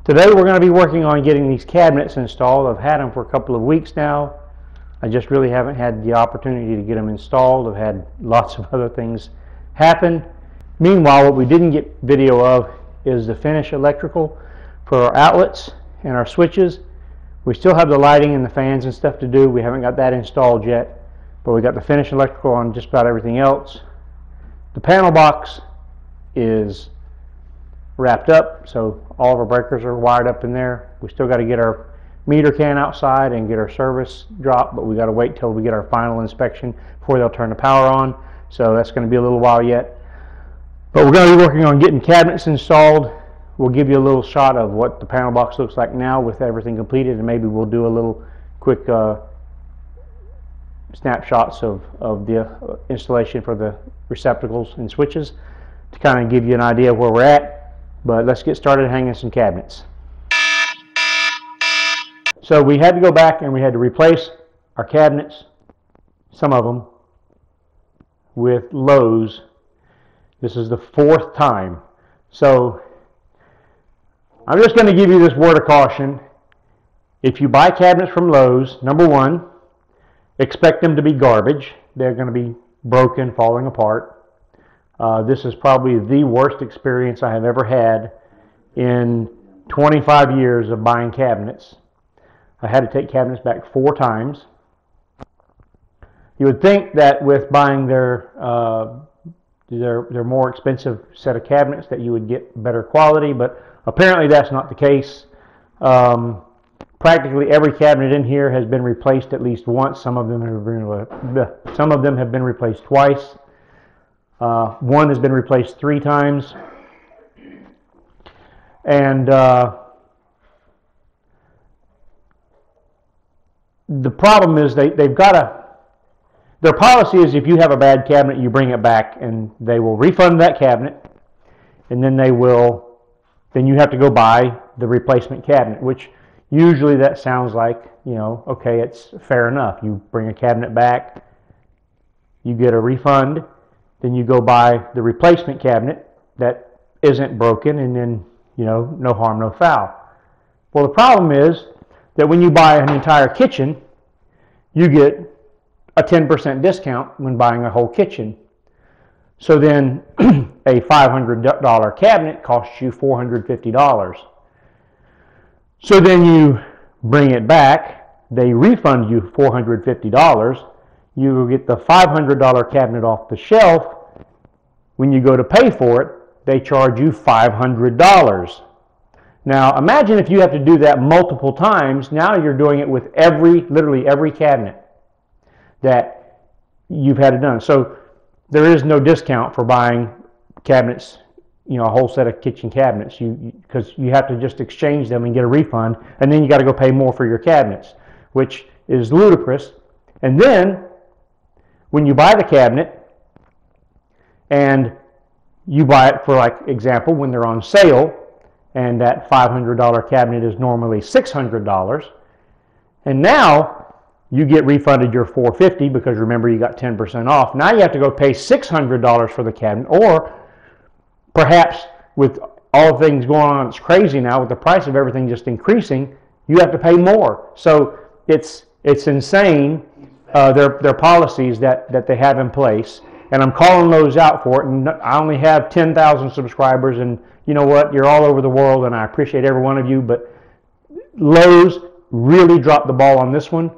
Today we're going to be working on getting these cabinets installed. I've had them for a couple of weeks now. I just really haven't had the opportunity to get them installed. I've had lots of other things happen. Meanwhile, what we didn't get video of is the finished electrical for our outlets and our switches. We still have the lighting and the fans and stuff to do. We haven't got that installed yet, but we got the finished electrical on just about everything else. The panel box is wrapped up, so all of our breakers are wired up in there. We still got to get our meter can outside and get our service drop, but we got to wait till we get our final inspection before they'll turn the power on, so that's going to be a little while yet. But we're going to be working on getting cabinets installed. We'll give you a little shot of what the panel box looks like now with everything completed, and maybe we'll do a little quick snapshots of the installation for the receptacles and switches to kind of give you an idea of where we're at. But let's get started hanging some cabinets. So we had to go back and we had to replace our cabinets, some of them, with Lowe's. This is the 4th time. So I'm just going to give you this word of caution. If you buy cabinets from Lowe's, number one, expect them to be garbage. They're going to be broken, falling apart. This is probably the worst experience I have ever had in 25 years of buying cabinets. I had to take cabinets back 4 times. You would think that with buying their more expensive set of cabinets that you would get better quality, but apparently that's not the case. Practically every cabinet in here has been replaced at least once. Some of them have been replaced twice. One has been replaced 3 times. And the problem is they've got their policy is if you have a bad cabinet, you bring it back and they will refund that cabinet, and then you have to go buy the replacement cabinet, which usually that sounds like, okay, it's fair enough. You bring a cabinet back, you get a refund, then you go buy the replacement cabinet that isn't broken, and then, no harm, no foul. Well, the problem is that when you buy an entire kitchen, you get a 10% discount when buying a whole kitchen. So then a $500 cabinet costs you $450. So then you bring it back, they refund you $450. You will get the $500 cabinet off the shelf. When you go to pay for it, they charge you $500. Now imagine if you have to do that multiple times. Now you're doing it with literally every cabinet that you've had it done. So there is no discount for buying cabinets, a whole set of kitchen cabinets, because you have to just exchange them and get a refund, and then you got to go pay more for your cabinets, which is ludicrous. And then when you buy the cabinet and you buy it for, like, example, when they're on sale, and that $500 cabinet is normally $600, and now you get refunded your $450 because, remember, you got 10% off. Now you have to go pay $600 for the cabinet, or perhaps with all things going on, it's crazy now with the price of everything just increasing, you have to pay more. So it's insane, their policies that they have in place. And I'm calling those out for it. And I only have 10,000 subscribers, and you know what? You're all over the world, and I appreciate every one of you. But Lowe's really dropped the ball on this one.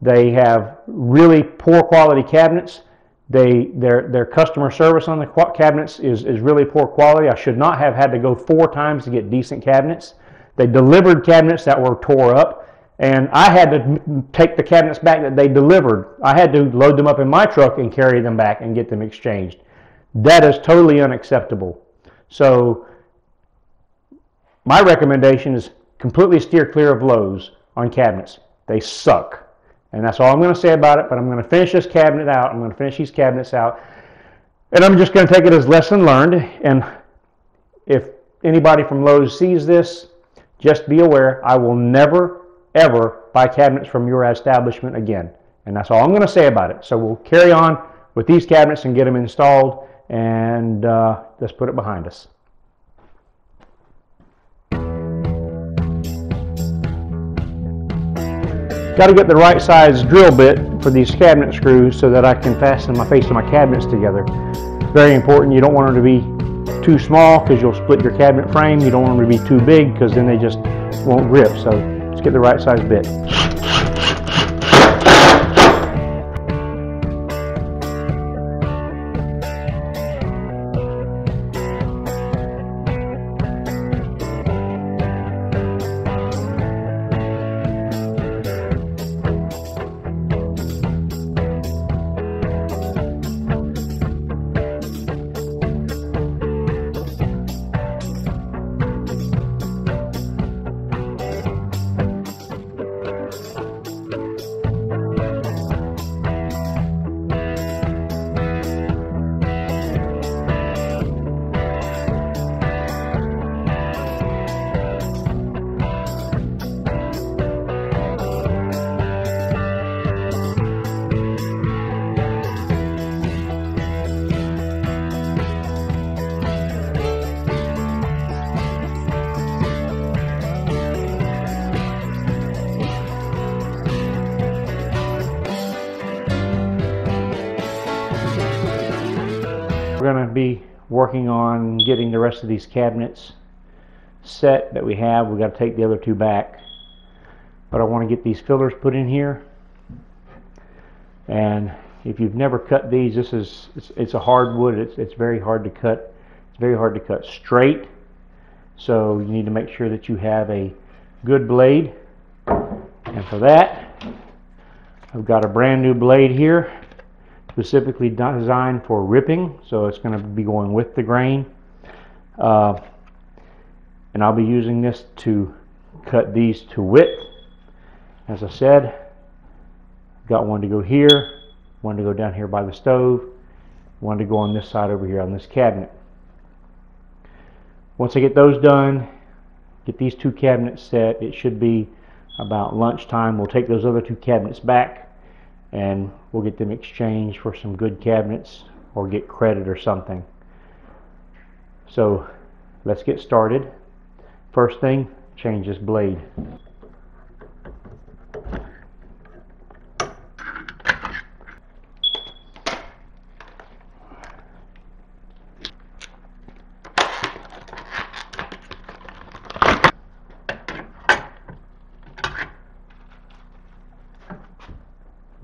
They have really poor quality cabinets. Their customer service on the cabinets is really poor quality. I should not have had to go 4 times to get decent cabinets. They delivered cabinets that were tore up, and I had to take the cabinets back that they delivered. I had to load them up in my truck and carry them back and get them exchanged. That is totally unacceptable. So my recommendation is completely steer clear of Lowe's on cabinets. They suck. And that's all I'm going to say about it, but I'm going to finish this cabinet out. I'm going to finish these cabinets out. And I'm just going to take it as lesson learned. And if anybody from Lowe's sees this, just be aware, I will never, ever buy cabinets from your establishment again. And that's all I'm going to say about it. So we'll carry on with these cabinets and get them installed, and let's put it behind us. Got to get the right size drill bit for these cabinet screws so that I can fasten my face of my cabinets together. It's very important. You don't want them to be too small because you'll split your cabinet frame. You don't want them to be too big because then they just won't grip. So let's get the right size bit. We're going to be working on getting the rest of these cabinets set that we have. We've got to take the other two back, but I want to get these fillers put in here. And if you've never cut these, it's a hardwood. It's very hard to cut. It's very hard to cut straight, so you need to make sure that you have a good blade. And for that, I've got a brand new blade here, specifically designed for ripping, so it's going to be going with the grain. And I'll be using this to cut these to width. As I said, got one to go here, one to go down here by the stove, one to go on this side over here on this cabinet. Once I get those done, get these two cabinets set, it should be about lunchtime. We'll take those other two cabinets back and we'll get them exchanged for some good cabinets or get credit or something. So let's get started. First thing, change this blade.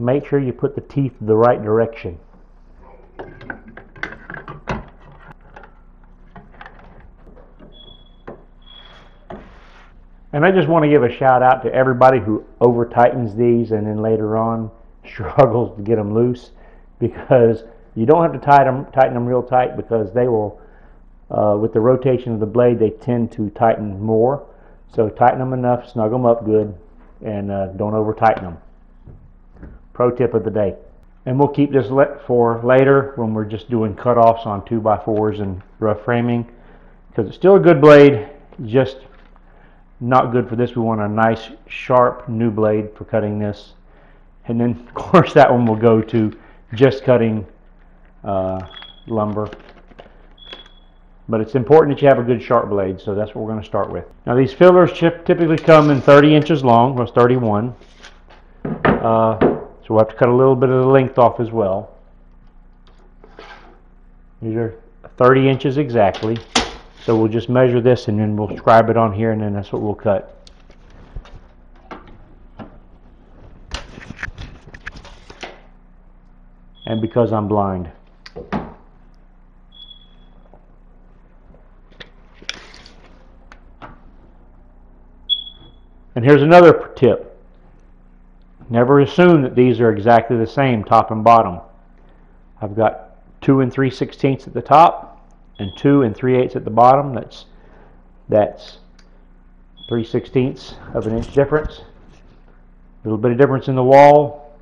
Make sure you put the teeth the right direction. And I just want to give a shout out to everybody who over tightens these and then later on struggles to get them loose, because you don't have to tighten them real tight, because they will, with the rotation of the blade, they tend to tighten more. So tighten them enough, snug them up good, and don't over tighten them. Pro tip of the day. And we'll keep this for later when we're just doing cutoffs on 2x4s and rough framing, because it's still a good blade, just not good for this. We want a nice sharp new blade for cutting this. And then of course that one will go to just cutting lumber. But it's important that you have a good sharp blade, so that's what we're going to start with. Now these fillers typically come in 30 inches long, or 31. So we'll have to cut a little bit of the length off as well. These are 30 inches exactly. So we'll just measure this and then we'll scribe it on here, and then that's what we'll cut. And because I'm blind. And here's another tip. Never assume that these are exactly the same top and bottom. I've got 2 3/16 at the top and 2 3/8 at the bottom. That's 3/16 of an inch difference. A little bit of difference in the wall.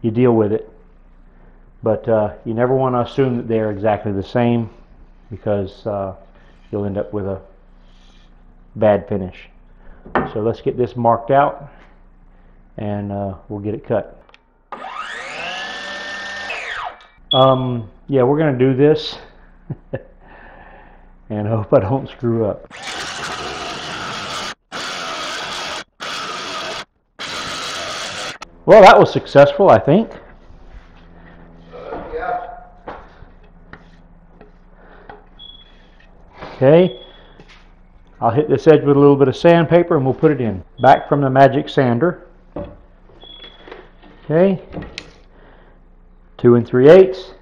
You deal with it. But you never want to assume that they're exactly the same, because you'll end up with a bad finish. So let's get this marked out and we'll get it cut. Yeah, we're going to do this and hope I don't screw up. Well, that was successful, I think. Yeah. Okay. I'll hit this edge with a little bit of sandpaper and we'll put it in. Back from the magic sander. Okay. 2 3/8.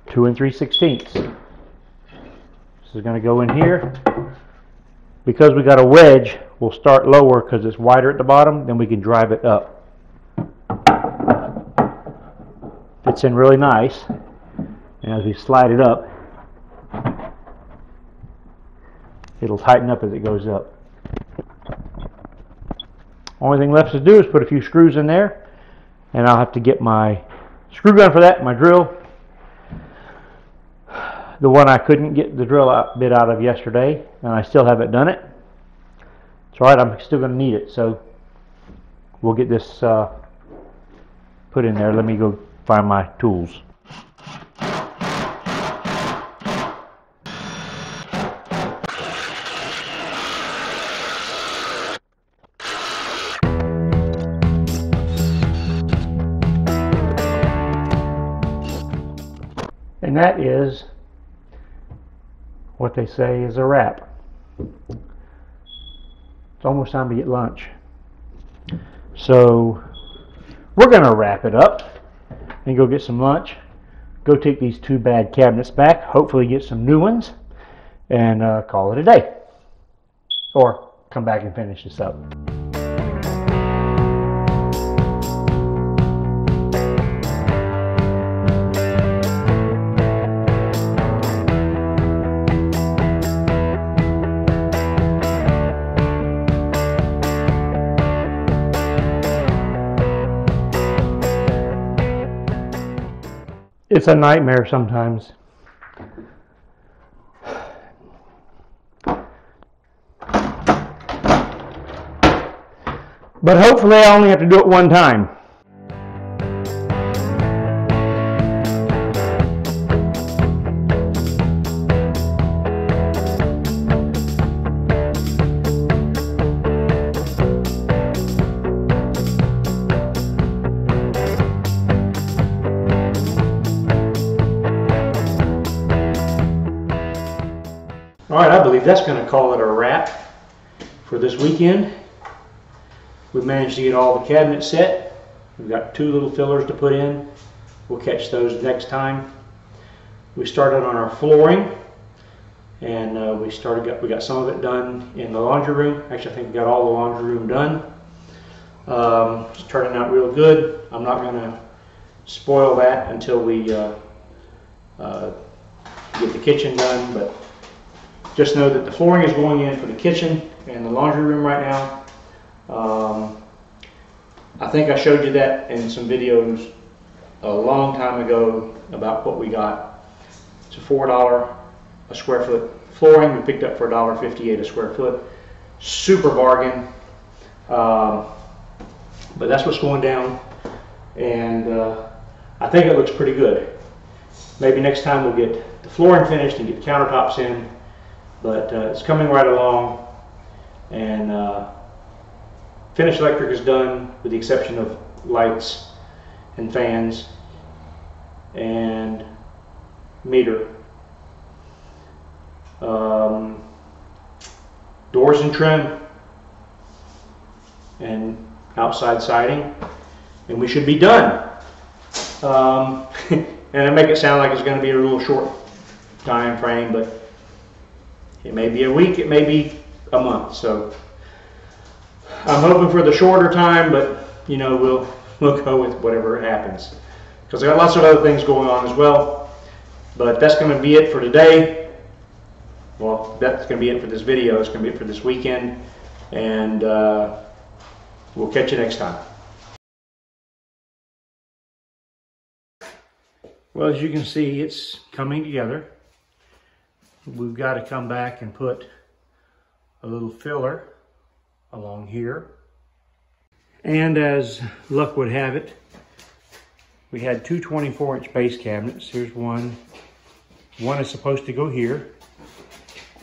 2 3/16. This is going to go in here. Because we got a wedge, we'll start lower because it's wider at the bottom, then we can drive it up. Fits in really nice. And as we slide it up, it'll tighten up as it goes up. Only thing left to do is put a few screws in there, and I'll have to get my screw gun for that, my drill. The one I couldn't get the drill bit out of yesterday, and I still haven't done it. It's alright, I'm still going to need it, so we'll get this put in there. Let me go find my tools. And that is what they say is a wrap. It's almost time to get lunch. So we're going to wrap it up and go get some lunch. Go take these 2 bad cabinets back, hopefully get some new ones, and call it a day. Or come back and finish this up. It's a nightmare sometimes. But hopefully I only have to do it one time. Alright, I believe that's going to call it a wrap for this weekend. We managed to get all the cabinets set. We've got 2 little fillers to put in. We'll catch those next time. We started on our flooring, and we got some of it done in the laundry room. Actually, I think we got all the laundry room done. It's turning out real good. I'm not going to spoil that until we get the kitchen done, but just know that the flooring is going in for the kitchen and the laundry room right now. I think I showed you that in some videos a long time ago about what we got. It's a $4 a square foot flooring. We picked up for $1.58 a square foot. Super bargain. But that's what's going down, and I think it looks pretty good. Maybe next time we'll get the flooring finished and get the countertops in. But it's coming right along, and finished electric is done with the exception of lights and fans and meter. Doors and trim and outside siding, and we should be done. And I make it sound like it's going to be a little short time frame, but it may be a week, it may be a month. So I'm hoping for the shorter time, but you know, we'll go with whatever happens, because I got lots of other things going on as well. But that's going to be it for today. Well, that's going to be it for this video. It's going to be it for this weekend, and we'll catch you next time. Well, as you can see, it's coming together. We've got to come back and put a little filler along here. And as luck would have it, we had 2 24-inch base cabinets. Here's one. One is supposed to go here.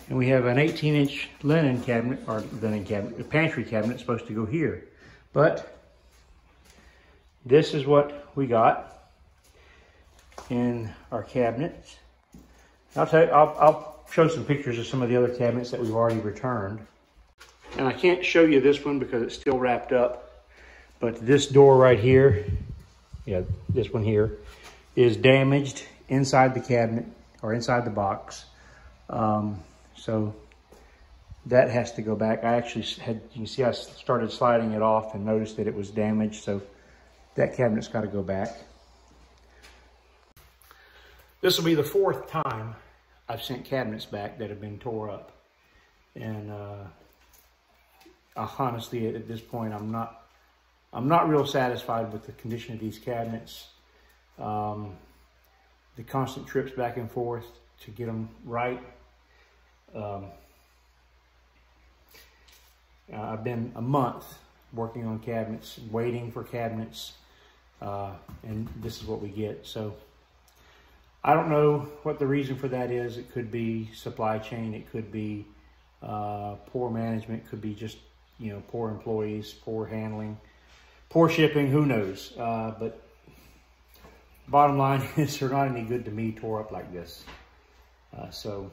And we have an 18-inch linen cabinet, or linen cabinet, a pantry cabinet supposed to go here. But this is what we got in our cabinets. I'll show some pictures of some of the other cabinets that we've already returned. And I can't show you this one because it's still wrapped up. But this door right here, yeah, this one here, is damaged inside the cabinet or inside the box. So that has to go back. I actually had, you can see I started sliding it off and noticed that it was damaged. So that cabinet's got to go back. This will be the 4th time I've sent cabinets back that have been tore up. And honestly, at this point, I'm not real satisfied with the condition of these cabinets. The constant trips back and forth to get them right. I've been a month working on cabinets, waiting for cabinets, and this is what we get. So I don't know what the reason for that is. It could be supply chain. It could be poor management. It could be just, you know, poor employees, poor handling, poor shipping. Who knows? But bottom line is they're not any good to me tore up like this. So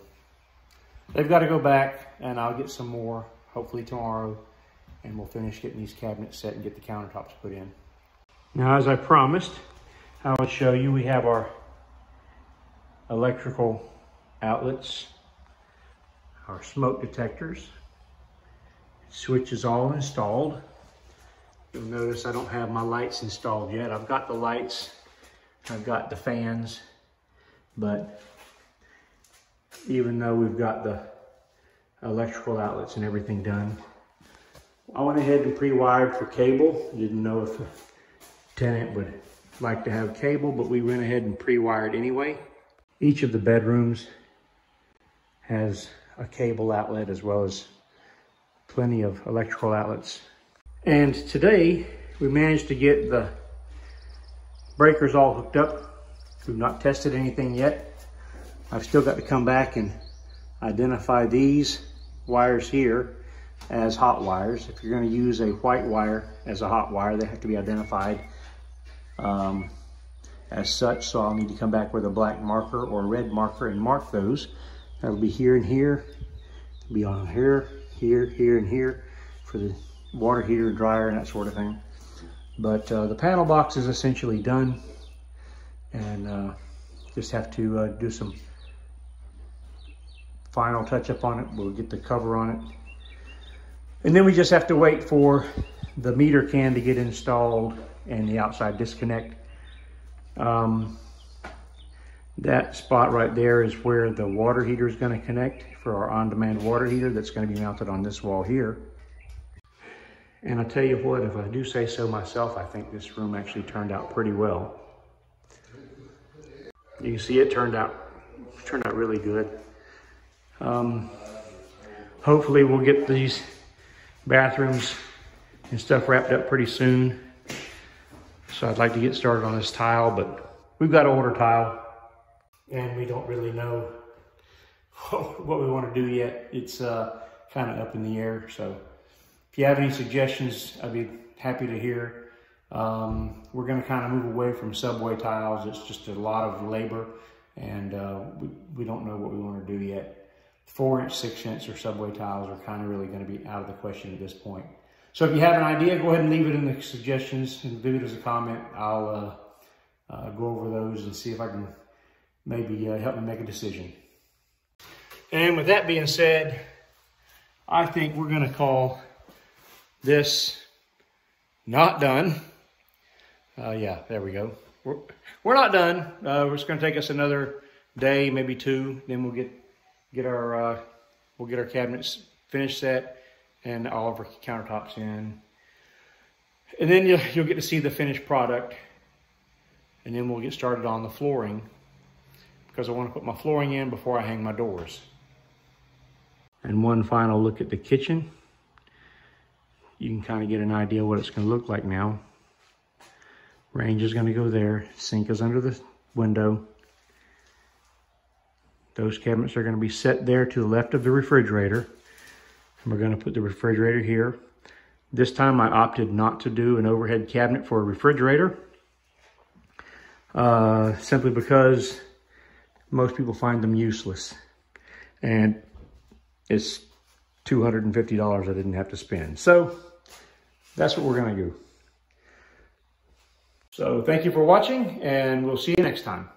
they've got to go back, and I'll get some more hopefully tomorrow, and we'll finish getting these cabinets set and get the countertops put in. Now, as I promised, I will show you, we have our electrical outlets, our smoke detectors. Switch is all installed. You'll notice I don't have my lights installed yet. I've got the lights, I've got the fans, but even though we've got the electrical outlets and everything done, I went ahead and pre-wired for cable. Didn't know if a tenant would like to have cable, but we went ahead and pre-wired anyway. Each of the bedrooms has a cable outlet as well as plenty of electrical outlets. And today we managed to get the breakers all hooked up. We've not tested anything yet. I've still got to come back and identify these wires here as hot wires. If you're going to use a white wire as a hot wire, they have to be identified as such. So I'll need to come back with a black marker or a red marker and mark those. That'll be here and here. It'll be on here, here, here, and here for the water heater, dryer, and that sort of thing. But the panel box is essentially done, and just have to do some final touch up on it. We'll get the cover on it. And then we just have to wait for the meter can to get installed and the outside disconnect. That spot right there is where the water heater is going to connect for our on-demand water heater that's going to be mounted on this wall here. And I tell you what, if I do say so myself, I think this room actually turned out pretty well. You can see it turned out really good. Hopefully we'll get these bathrooms and stuff wrapped up pretty soon. So I'd like to get started on this tile, but we've got to order tile, and we don't really know what we want to do yet. It's kind of up in the air. So if you have any suggestions, I'd be happy to hear. We're going to kind of move away from subway tiles. It's just a lot of labor, and we don't know what we want to do yet. 4-inch, 6-inch, or subway tiles are kind of really going to be out of the question at this point. So if you have an idea, go ahead and leave it in the suggestions and leave it as a comment. I'll go over those and see if I can maybe help me make a decision. And with that being said, I think we're going to call this not done. Yeah, there we go. We're not done. It's going to take us another day, maybe 2. Then we'll get our cabinets finished set and all of our countertops in. And then you'll get to see the finished product. And then we'll get started on the flooring, because I want to put my flooring in before I hang my doors. And one final look at the kitchen. You can kind of get an idea what it's going to look like now. Range is going to go there. Sink is under the window. Those cabinets are going to be set there to the left of the refrigerator. And we're going to put the refrigerator here. This time I opted not to do an overhead cabinet for a refrigerator, simply because most people find them useless. And it's $250 I didn't have to spend. So that's what we're gonna do. So thank you for watching, and we'll see you next time.